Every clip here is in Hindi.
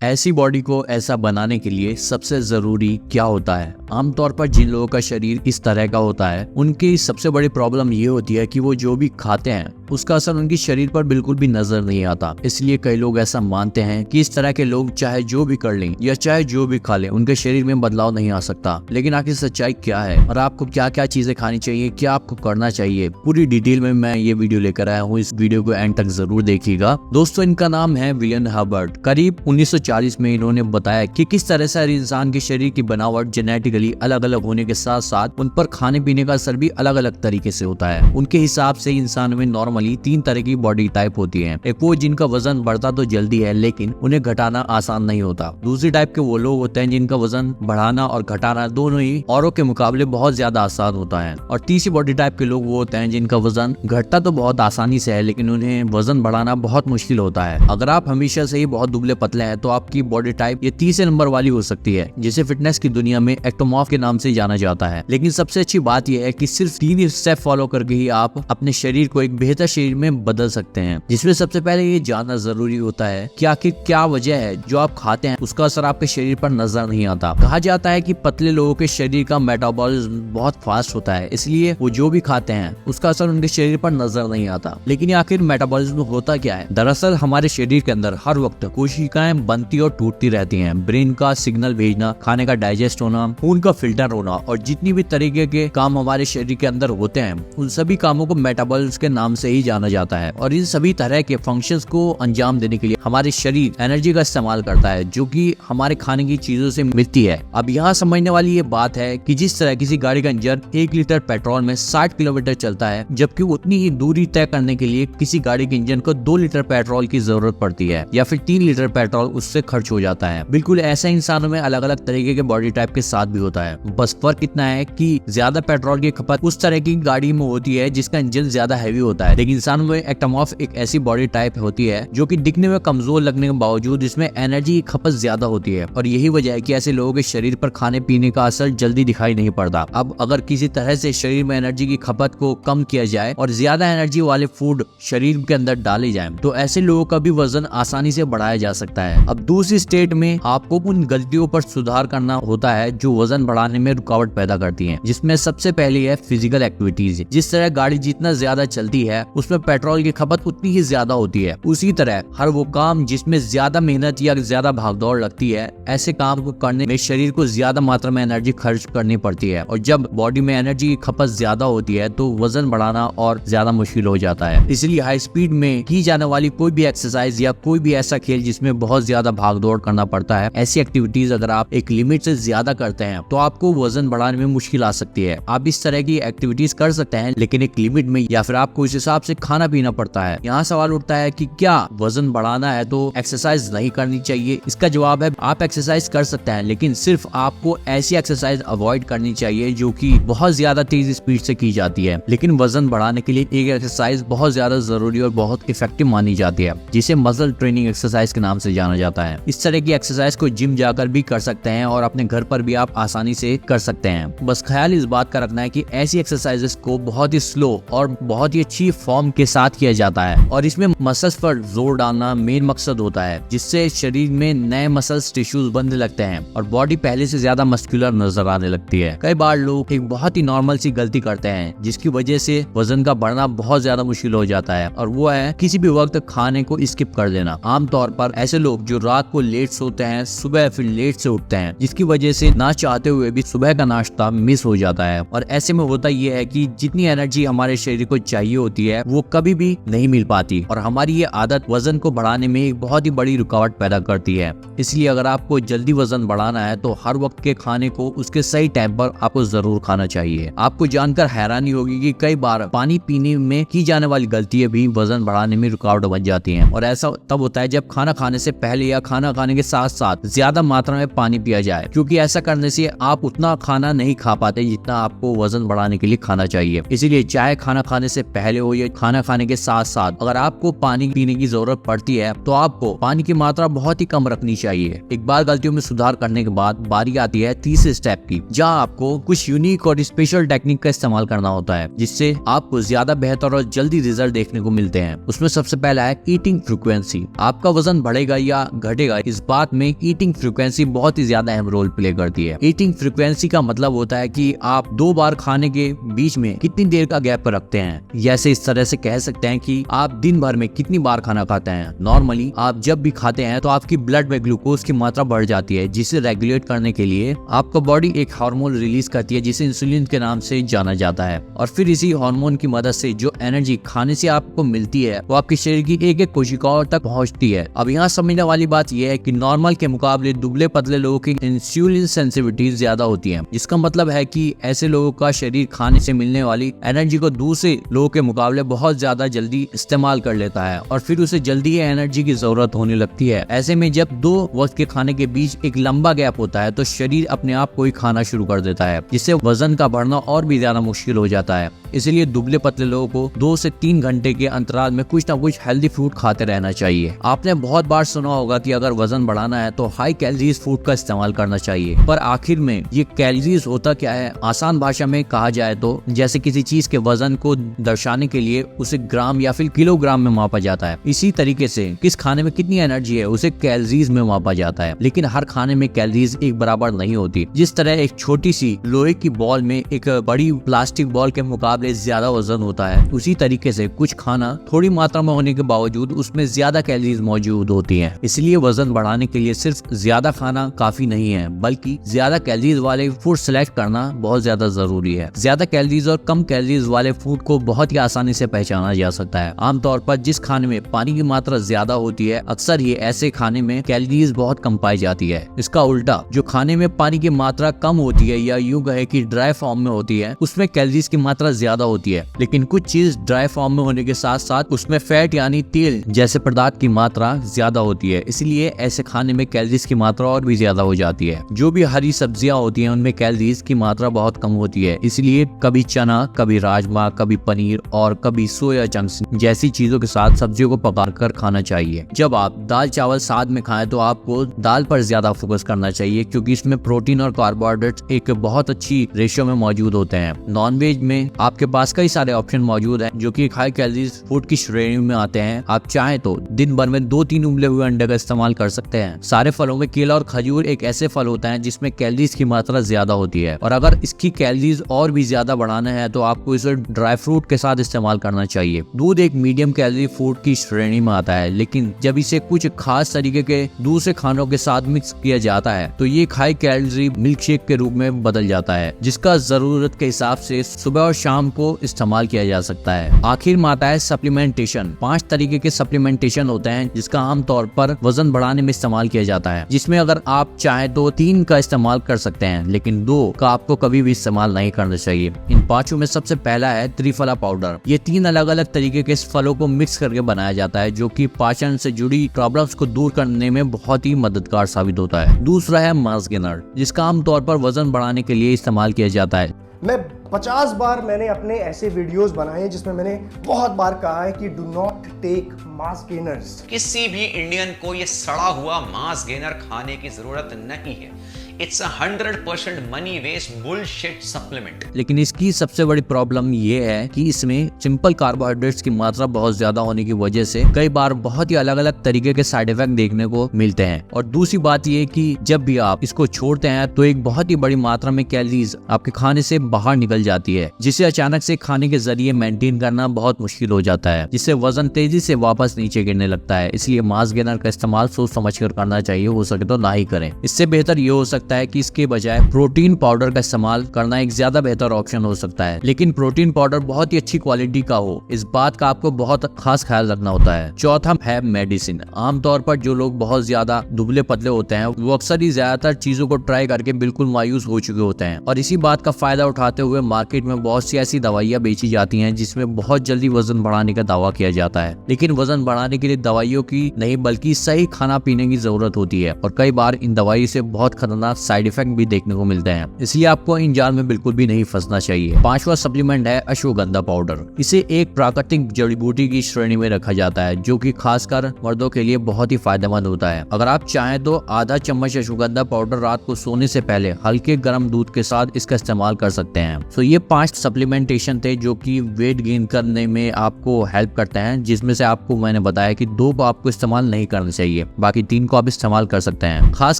ऐसी बॉडी को ऐसा बनाने के लिए सबसे जरूरी क्या होता है? आमतौर पर जिन लोगों का शरीर इस तरह का होता है उनकी सबसे बड़ी प्रॉब्लम ये होती है कि वो जो भी खाते हैं उसका असर उनके शरीर पर बिल्कुल भी नजर नहीं आता। इसलिए कई लोग ऐसा मानते हैं कि इस तरह के लोग चाहे जो भी कर लें या चाहे जो भी खा लें उनके शरीर में बदलाव नहीं आ सकता। लेकिन आखिर सच्चाई क्या है और आपको क्या क्या चीजें खानी चाहिए, क्या आपको करना चाहिए, पूरी डिटेल में मैं ये वीडियो लेकर आया हूँ। इस वीडियो को एंड तक जरूर देखिएगा। दोस्तों, इनका नाम है विलियम हर्बर्ट। करीब 1940 में इन्होंने बताया कि किस तरह से हर इंसान के शरीर की बनावट जेनेटिकली अलग अलग होने के साथ साथ उन पर खाने पीने का असर भी अलग अलग तरीके से होता है। उनके हिसाब से इंसान में नॉर्मली 3 तरह की बॉडी टाइप होती है। एक वो जिनका वजन बढ़ता तो जल्दी है लेकिन उन्हें घटाना आसान नहीं होता। दूसरी टाइप के वो लोग होते हैं जिनका वजन बढ़ाना और घटाना दोनों ही औरों के मुकाबले बहुत ज्यादा आसान होता है। और तीसरी बॉडी टाइप के लोग वो होते हैं जिनका वजन घटता तो बहुत आसानी से है लेकिन उन्हें वजन बढ़ाना बहुत मुश्किल होता है। अगर आप हमेशा से ही बहुत दुबले पतले हैं तो आपकी बॉडी टाइप ये तीसरे नंबर वाली हो सकती है, जिसे फिटनेस की दुनिया में एक्टोमॉर्फ के नाम से जाना जाता है। लेकिन सबसे अच्छी बात यह है कि सिर्फ 3 स्टेप फॉलो करके ही आप अपने शरीर को एक बेहतर शरीर में बदल सकते हैं, जिसमें सबसे पहले ये जानना जरूरी होता है कि आखिर क्या वजह है जो आप खाते हैं उसका असर आपके शरीर पर नजर नहीं आता। कहा जाता है कि पतले लोगों के शरीर का मेटाबॉलिज्म बहुत फास्ट होता है, इसलिए वो जो भी खाते हैं उसका असर उनके शरीर पर नजर नहीं आता। लेकिन आखिर मेटाबॉलिज्म होता क्या है? दरअसल हमारे शरीर के अंदर हर वक्त कोशिकाएं बनती और टूटती रहती हैं। ब्रेन का सिग्नल भेजना, खाने का डाइजेस्ट होना, खून का फिल्टर होना और जितनी भी तरीके के काम हमारे शरीर के अंदर होते हैं उन सभी कामों को मेटाबॉलिज्म के नाम से ही जाना जाता है। और इन सभी तरह के फंक्शंस को अंजाम देने के लिए हमारे शरीर एनर्जी का इस्तेमाल करता है जो कि हमारे खाने की चीजों से मिलती है। अब यहाँ समझने वाली ये बात है कि जिस तरह किसी गाड़ी का इंजन 1 लीटर पेट्रोल में 60 किलोमीटर चलता है, जबकि उतनी ही दूरी तय करने के लिए किसी गाड़ी के इंजन को 2 लीटर पेट्रोल की जरूरत पड़ती है या फिर 3 लीटर पेट्रोल उससे खर्च हो जाता है। बिल्कुल ऐसा इंसानों में अलग अलग तरीके के बॉडी टाइप के साथ भी होता है। बस फर्क इतना है कि ज्यादा पेट्रोल की खपत उस तरह की गाड़ी में होती है जिसका इंजन ज्यादा हैवी होता है। लेकिन इंसानों में एक्टोमॉर्फ एक ऐसी बॉडी टाइप होती है जो कि दिखने में कमजोर लगने के बावजूद इसमें एनर्जी की खपत ज्यादा होती है। और यही वजह है कि ऐसे लोगों के शरीर पर खाने पीने का असर जल्दी दिखाई नहीं पड़ता। अब अगर किसी तरह से शरीर में एनर्जी की खपत को कम किया जाए और ज्यादा एनर्जी वाले फूड शरीर के अंदर डाले जाए तो ऐसे लोगों का भी वजन आसानी से बढ़ाया जा सकता है। अब दूसरी स्टेट में आपको उन गलतियों पर सुधार करना होता है जो वजन बढ़ाने में रुकावट पैदा करती हैं, जिसमें सबसे पहली है फिजिकल एक्टिविटीज। जिस तरह गाड़ी जितना ज्यादा चलती है उसमें पेट्रोल की खपत उतनी ही ज्यादा होती है, उसी तरह हर वो काम जिसमें ज्यादा मेहनत या ज्यादा भागदौड़ लगती है, ऐसे काम को करने में शरीर को ज्यादा मात्रा में एनर्जी खर्च करनी पड़ती है। और जब बॉडी में एनर्जी की खपत ज्यादा होती है तो वजन बढ़ाना और ज्यादा मुश्किल हो जाता है। इसलिए हाई स्पीड में की जाने वाली कोई भी एक्सरसाइज या कोई भी ऐसा खेल जिसमें बहुत ज्यादा भागदौड़ करना पड़ता है, ऐसी एक्टिविटीज अगर आप एक लिमिट से ज्यादा करते हैं तो आपको वजन बढ़ाने में मुश्किल आ सकती है। आप इस तरह की एक्टिविटीज कर सकते हैं लेकिन एक लिमिट में, या फिर आपको इस हिसाब से खाना पीना पड़ता है। यहाँ सवाल उठता है कि क्या वजन बढ़ाना है तो एक्सरसाइज नहीं करनी चाहिए? इसका जवाब है आप एक्सरसाइज कर सकते हैं लेकिन सिर्फ आपको ऐसी एक्सरसाइज अवॉइड करनी चाहिए जो कि बहुत ज्यादा तेज स्पीड से की जाती है। लेकिन वजन बढ़ाने के लिए एक एक्सरसाइज बहुत ज्यादा जरूरी और बहुत इफेक्टिव मानी जाती है, जिसे मसल ट्रेनिंग एक्सरसाइज के नाम से जाना जाता है। इस तरह की एक्सरसाइज को जिम जाकर भी कर सकते हैं और अपने घर पर भी आप आसानी से कर सकते हैं। बस ख्याल इस बात का रखना है कि ऐसी एक्सरसाइजेस को बहुत ही स्लो और बहुत ही अच्छी फॉर्म के साथ किया जाता है और इसमें मसल्स पर जोर डालना मेन मकसद होता है, जिससे शरीर में नए मसल्स टिश्यूज बनने लगते हैं और बॉडी पहले से ज्यादा मस्कुलर नजर आने लगती है। कई बार लोग एक बहुत ही नॉर्मल सी गलती करते हैं जिसकी वजह से वजन का बढ़ना बहुत ज्यादा मुश्किल हो जाता है, और वो है किसी भी वक्त खाने को स्किप कर देना। आमतौर पर ऐसे लोग जो रात को लेट सोते हैं सुबह फिर लेट से उठते हैं, जिसकी वजह से ना चाहते हुए भी सुबह का नाश्ता मिस हो जाता है। और ऐसे में होता यह है कि जितनी एनर्जी हमारे शरीर को चाहिए होती है वो कभी भी नहीं मिल पाती और हमारी ये आदत वजन को बढ़ाने में एक बहुत ही बड़ी रुकावट पैदा करती है। इसलिए अगर आपको जल्दी वजन बढ़ाना है तो हर वक्त के खाने को उसके सही टाइम पर आपको जरूर खाना चाहिए। आपको जानकर हैरानी होगी कि कई बार पानी पीने में की जाने वाली गलतियां भी वजन बढ़ाने में रुकावट बन जाती हैं, और ऐसा तब होता है जब खाना खाने से पहले या खाना खाने के साथ साथ ज्यादा मात्रा में पानी पिया जाए, क्योंकि ऐसा करने से इसीलिए आप उतना खाना नहीं खा पाते जितना आपको वजन बढ़ाने के लिए खाना चाहिए। इसीलिए चाहे खाना खाने से पहले हो या खाना खाने के साथ साथ अगर आपको पानी पीने की जरूरत पड़ती है तो आपको पानी की मात्रा बहुत ही कम रखनी चाहिए। एक बार गलतियों में सुधार करने के बाद बारी आती है तीसरे स्टेप की, जहाँ आपको कुछ यूनिक और स्पेशल टेक्निक का इस्तेमाल करना होता है जिससे आपको ज्यादा बेहतर और जल्दी रिजल्ट देखने को मिलते हैं। उसमें सबसे पहला है ईटिंग फ्रीक्वेंसी। आपका वजन बढ़ेगा या घटेगा इस बात में ईटिंग फ्रीक्वेंसी बहुत ही ज्यादा अहम रोल प्ले करती है। ईटिंग फ्रीक्वेंसी का मतलब होता है कि आप 2 बार खाने के बीच में कितनी देर का गैप रखते हैं। जैसे इस तरह से कह सकते हैं कि आप दिन भर में कितनी बार खाना खाते हैं। नॉर्मली आप जब भी खाते हैं तो आपकी ब्लड में ग्लूकोज की मात्रा बढ़ जाती है, जिसे रेगुलेट करने के लिए आपका बॉडी एक हार्मोन रिलीज करती है जिसे इंसुलिन के नाम से जाना जाता है। और फिर इसी हार्मोन की मदद से जो एनर्जी खाने से आपको मिलती है वो आपके शरीर की एक एक कोशिकाओं तक पहुंचती है। अब यहाँ समझने वाली बात यह है कि नॉर्मल के मुकाबले दुबले पतले लोगों की इंसुलिन सेंसिटिविटी ज्यादा होती है, जिसका मतलब है कि ऐसे लोगों का शरीर खाने से मिलने वाली एनर्जी को दूसरे लोगों के मुकाबले बहुत ज्यादा जल्दी इस्तेमाल कर लेता है और फिर उसे जल्दी एनर्जी की जरूरत होने लगती है। ऐसे में जब 2 वक्त के खाने के बीच एक लंबा गैप होता है तो शरीर अपने आप को ही खाना शुरू कर देता है, जिससे वजन का बढ़ना और भी ज्यादा मुश्किल हो जाता है। इसलिए दुबले पतले लोगों को 2 से 3 घंटे के अंतराल में कुछ ना कुछ हेल्दी फूड खाते रहना चाहिए। आपने बहुत बार सुना होगा कि अगर वजन बढ़ाना है तो हाई कैलोरीज फूड का इस्तेमाल करना चाहिए, पर आखिर में ये कैलोरीज होता क्या है? आसान भाषा में कहा जाए तो जैसे किसी चीज के वजन को दर्शाने के लिए उसे ग्राम या फिर किलोग्राम में मापा जाता है, इसी तरीके से किस खाने में कितनी एनर्जी है उसे कैलोरीज में मापा जाता है। लेकिन हर खाने में कैलोरीज एक बराबर नहीं होती। जिस तरह एक छोटी सी लोहे की बॉल में एक बड़ी प्लास्टिक बॉल के मुकाबले ज्यादा वजन होता है, उसी तरीके से कुछ खाना थोड़ी मात्रा में होने के बावजूद उसमें ज्यादा कैलोरीज मौजूद होती हैं। इसलिए वजन बढ़ाने के लिए सिर्फ ज्यादा खाना काफी नहीं है, बल्कि ज्यादा कैलोरीज वाले फूड सेलेक्ट करना बहुत ज्यादा जरूरी है। ज्यादा कैलोरीज और कम कैलोरीज वाले फूड को बहुत ही आसानी से पहचाना जा सकता है। आमतौर पर जिस खाने में पानी की मात्रा ज्यादा होती है अक्सर ही ऐसे खाने में कैलोरीज बहुत कम पाई जाती है। इसका उल्टा जो खाने में पानी की मात्रा कम होती है या यूं कहे कि ड्राई फॉर्म में होती है उसमें कैलोरीज की मात्रा ज्यादा होती है। लेकिन कुछ चीज ड्राई फॉर्म में होने के साथ साथ उसमें फैट यानी तेल जैसे पदार्थ की मात्रा ज्यादा होती है, इसलिए ऐसे खाने में कैलोरीज की मात्रा और भी ज्यादा हो जाती है। जो भी हरी सब्जियां होती हैं उनमें कैलोरीज की मात्रा बहुत कम होती है, इसलिए कभी चना, कभी राजमा, कभी पनीर और कभी सोया चंक्स जैसी चीजों के साथ सब्जियों को पकाकर खाना चाहिए। जब आप दाल चावल साथ में खाएं तो आपको दाल पर ज्यादा फोकस करना चाहिए, क्योंकि इसमें प्रोटीन और कार्बोहाइड्रेट्स एक बहुत अच्छी रेशियो में मौजूद होते हैं। नॉनवेज में आपके पास कई सारे ऑप्शन मौजूद हैं जो कि हाई कैलोरीज फूड की श्रेणी में आते हैं। आप चाहें तो दिन भर में 2-3 उबले हुए अंडे का इस्तेमाल कर सकते हैं। सारे फलों में केला और खजूर एक ऐसे फल होता है जिसमें कैलोरीज की मात्रा ज्यादा होती है, और अगर इसकी कैलोरीज और भी ज्यादा बढ़ाना है तो आपको इसे ड्राई फ्रूट के साथ इस्तेमाल करना चाहिए। दूध एक मीडियम कैलोरी फूड की श्रेणी में आता है, लेकिन जब इसे कुछ खास तरीके के दूसरे खानों के साथ मिक्स किया जाता है तो ये हाई कैलोरी मिल्क शेक के रूप में बदल जाता है, जिसका जरूरत के हिसाब से सुबह और शाम को इस्तेमाल किया जा सकता है। आखिर में आता है सप्लीमेंटेशन। 5 तरीके के सप्लीमेंटेशन होते हैं जिसका आमतौर पर वजन बढ़ाने में इस्तेमाल किया जाता है, जिसमें अगर आप चाहें तो 3 का इस्तेमाल कर सकते हैं, लेकिन 2 का आपको कभी भी इस्तेमाल नहीं करना चाहिए। इन 5 में सबसे पहला है त्रिफला पाउडर। ये 3 अलग अलग तरीके के फलों को मिक्स करके बनाया जाता है, जो कि पाचन से जुड़ी प्रॉब्लम्स को दूर करने में बहुत ही मददगार साबित होता है। दूसरा है मास गेनर, जिसका आमतौर पर वजन बढ़ाने के लिए इस्तेमाल किया जाता है। मैं 50 बार मैंने अपने ऐसे वीडियोस बनाए हैं जिसमें मैंने बहुत बार कहा है कि do not take mass gainers. किसी भी इंडियन को ये सड़ा हुआ मास गेनर खाने की जरूरत नहीं है। It's 100% money waste bullshit supplement. लेकिन इसकी सबसे बड़ी प्रॉब्लम ये है कि इसमें सिंपल कार्बोहाइड्रेट्स की मात्रा बहुत ज्यादा होने की वजह से कई बार बहुत ही अलग अलग तरीके के साइड इफेक्ट देखने को मिलते हैं। और दूसरी बात ये कि जब भी आप इसको छोड़ते हैं तो एक बहुत ही बड़ी मात्रा में कैलोरीज आपके खाने से बाहर निकल जाती है, जिसे अचानक से खाने के जरिए मेंटेन करना बहुत मुश्किल हो जाता है, जिससे वजन तेजी से वापस नीचे गिरने लगता है। इसलिए मास गेनर का इस्तेमाल सोच समझ कर करना चाहिए, हो सके तो ना ही करें। इससे बेहतर ये हो सकता है कि इसके बजाय प्रोटीन पाउडर का इस्तेमाल करना एक ज्यादा बेहतर ऑप्शन हो सकता है, लेकिन प्रोटीन पाउडर बहुत ही अच्छी क्वालिटी का हो, इस बात का आपको बहुत खास ख्याल रखना होता है। चौथा है मेडिसिन। आमतौर पर जो लोग बहुत ज्यादा दुबले पतले होते हैं वो अक्सर ही ज्यादातर चीजों को ट्राई करके बिल्कुल मायूस हो चुके होते हैं और इसी बात का फायदा उठाते हुए मार्केट में बहुत सी ऐसी दवाइयाँ बेची जाती हैं जिसमें बहुत जल्दी वजन बढ़ाने का दावा किया जाता है, लेकिन वजन बढ़ाने के लिए दवाइयों की नहीं बल्कि सही खाना पीने की जरूरत होती है और कई बार इन दवाई से बहुत खतरनाक साइड इफेक्ट भी देखने को मिलते हैं, इसलिए आपको इन जाल में बिल्कुल भी नहीं फंसना चाहिए। 5वां सप्लीमेंट है अश्वगंधा पाउडर। इसे एक प्राकृतिक जड़ी बूटी की श्रेणी में रखा जाता है जो कि खासकर मर्दों के लिए बहुत ही फायदेमंद होता है। अगर आप चाहें तो आधा चम्मच अश्वगंधा पाउडर रात को सोने से पहले हल्के गर्म दूध के साथ इसका इस्तेमाल कर सकते हैं। तो ये 5 सप्लीमेंटेशन थे जो कि वेट गेन करने में आपको हेल्प करते हैं, जिसमें से आपको मैंने बताया कि 2 को आपको इस्तेमाल नहीं करना चाहिए, बाकी 3 को आप इस्तेमाल कर सकते हैं। खास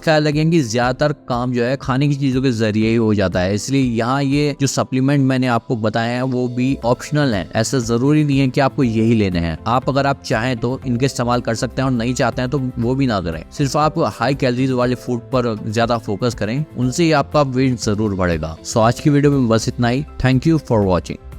ख्याल रखें कि ज्यादातर काम जो है खाने की चीजों के जरिए ही हो जाता है, इसलिए यहाँ ये जो सप्लीमेंट मैंने आपको बताया है वो भी ऑप्शनल है। ऐसा जरूरी नहीं है कि आपको यही लेने हैं। आप अगर आप चाहें तो इनके इस्तेमाल कर सकते हैं और नहीं चाहते हैं तो वो भी ना करें। सिर्फ आप हाई कैलोरीज वाले फूड पर ज्यादा फोकस करें, उनसे ही आपका वेट जरूर बढ़ेगा। सो आज की वीडियो में बस इतना ही। Thank you for watching.